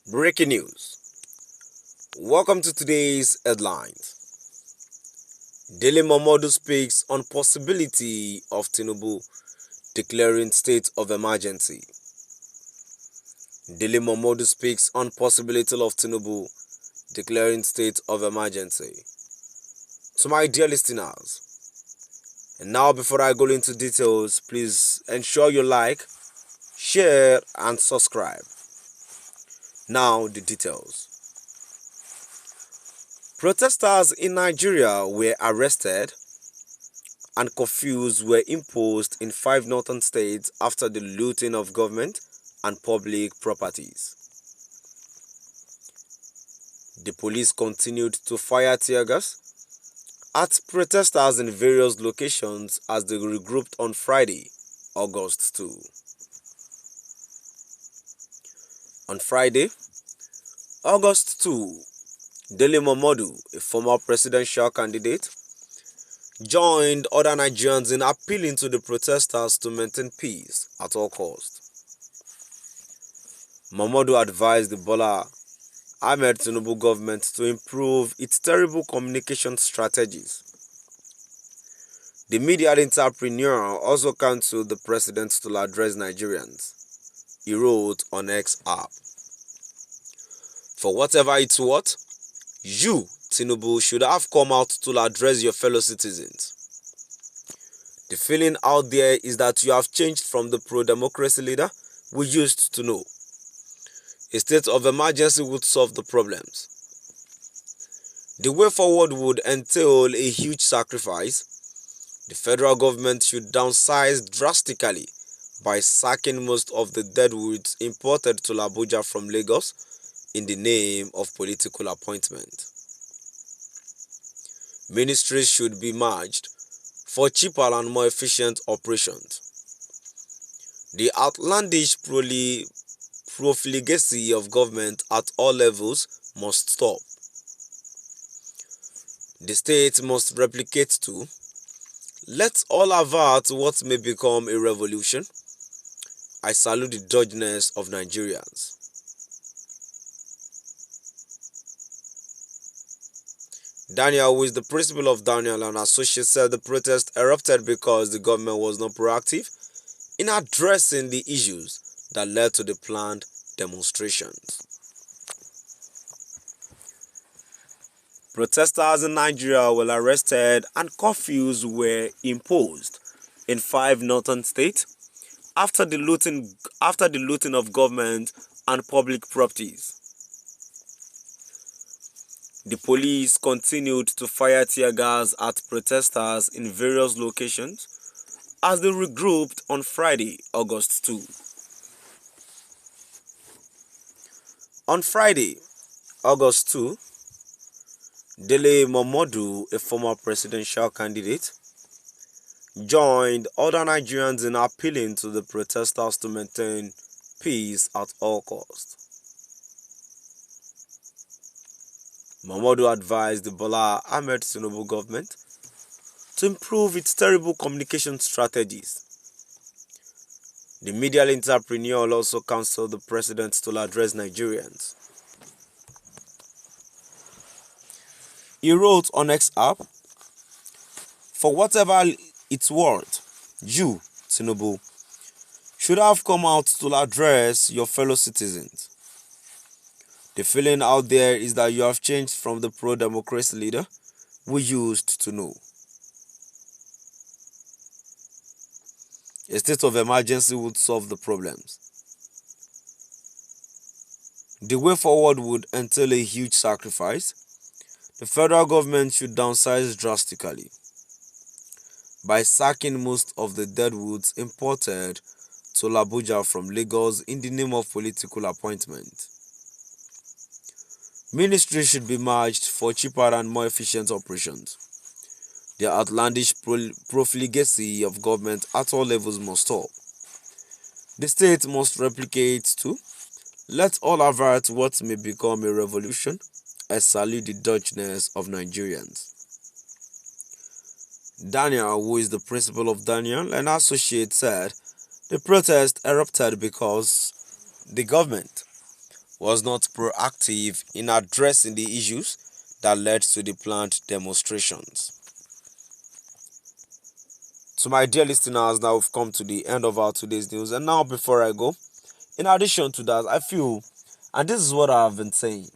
Breaking news. Welcome to today's headlines. Dele Momodu speaks on possibility of Tinubu declaring state of emergency. Dele Momodu speaks on possibility of Tinubu declaring state of emergency. To my dear listeners, and now before I go into details, please ensure you like, share and subscribe. Now the details. Protesters in Nigeria were arrested and curfews were imposed in 5 northern states after the looting of government and public properties. The police continued to fire tear gas at protesters in various locations as they regrouped on Friday, August 2. On Friday, August 2, Dele Momodu, a former presidential candidate, joined other Nigerians in appealing to the protesters to maintain peace at all costs. Momodu advised the Bola Ahmed Tinubu government to improve its terrible communication strategies. The media entrepreneur also counseled the president to address Nigerians. He wrote on X app, "For whatever it's worth, you, Tinubu, should have come out to address your fellow citizens. The feeling out there is that you have changed from the pro-democracy leader we used to know. A state of emergency would solve the problems. The way forward would entail a huge sacrifice. The federal government should downsize drastically by sacking most of the deadwoods imported to Abuja from Lagos in the name of political appointment. Ministries should be merged for cheaper and more efficient operations. The outlandish profligacy of government at all levels must stop. The state must replicate too. Let's all avert what may become a revolution. I salute the doggedness of Nigerians." Daniel, who is the principal of Daniel and Associates, said the protest erupted because the government was not proactive in addressing the issues that led to the planned demonstrations. Protesters in Nigeria were arrested and curfews were imposed in 5 northern states after the looting of government and public properties. The police continued to fire tear gas at protesters in various locations as they regrouped on Friday, August 2. On Friday, August 2, Dele Momodu, a former presidential candidate, joined other Nigerians in appealing to the protesters to maintain peace at all costs. Momodu advised the Bola Ahmed Tinubu government to improve its terrible communication strategies. The media entrepreneur also counseled the president to address Nigerians. He wrote on X app, "For whatever it's worth, you, Tinubu, should have come out to address your fellow citizens. The feeling out there is that you have changed from the pro-democracy leader we used to know. A state of emergency would solve the problems. The way forward would entail a huge sacrifice. The federal government should downsize drastically by sacking most of the deadwoods imported to Abuja from Lagos in the name of political appointment. Ministries should be merged for cheaper and more efficient operations. The outlandish profligacy of government at all levels must stop. The state must replicate too. Let's all avert what may become a revolution. I salute the doggedness of Nigerians." Daniel, who is the principal of Daniel and Associates, said the protest erupted because the government was not proactive in addressing the issues that led to the planned demonstrations. To my dear listeners, now we've come to the end of our today's news. And now, before I go, in addition to that, I feel, and this is what I've been saying,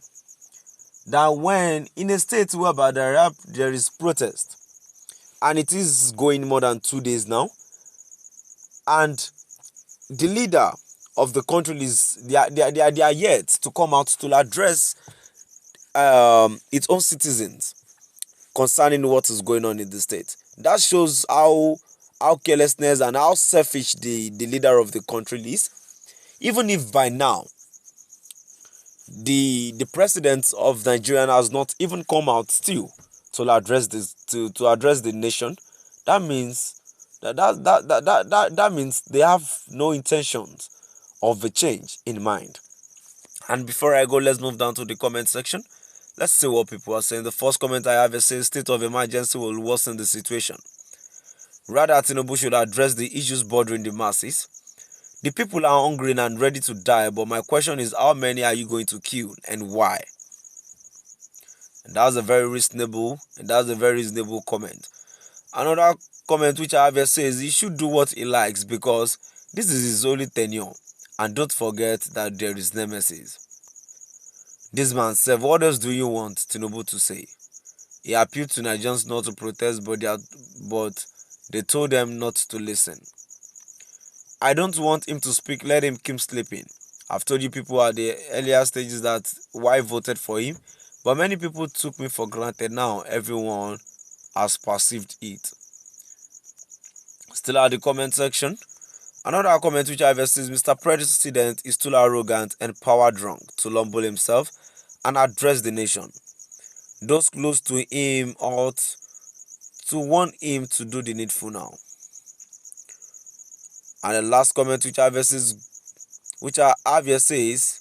that when in a state whereby there is protest, and it is going more than 2 days now, and the leader of the country is they are yet to come out to address its own citizens concerning what is going on in the state. That shows how carelessness and how selfish the leader of the country is. Even if by now the president of Nigeria has not even come out still to address this to address the nation, that means that means they have no intentions of a change in mind. And before I go, let's move down to the comment section. Let's see what people are saying. The first comment I have is saying state of emergency will worsen the situation. Rather, Tinubu should address the issues bothering the masses. The people are hungry and ready to die, but my question is, how many are you going to kill and why? And that's a very reasonable comment. Another comment which I have here says he should do what he likes because this is his only tenure. And don't forget that there is nemesis. This man said, what else do you want Tinubu to say? He appealed to Nigerians not to protest, but they told them not to listen. I don't want him to speak, let him keep sleeping. I've told you people at the earlier stages that why I voted for him, but many people took me for granted. Now everyone has perceived it. Still at the comment section. Another comment which I've says Mr. President is too arrogant and power drunk to humble himself and address the nation. Those close to him ought to warn him to do the needful now. And the last comment which I have here says,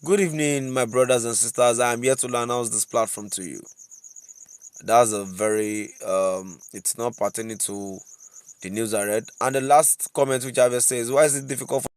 good evening, my brothers and sisters. I am here to announce this platform to you. That's a very it's not pertaining to the news I read. And the last comment which I have here says, why is it difficult for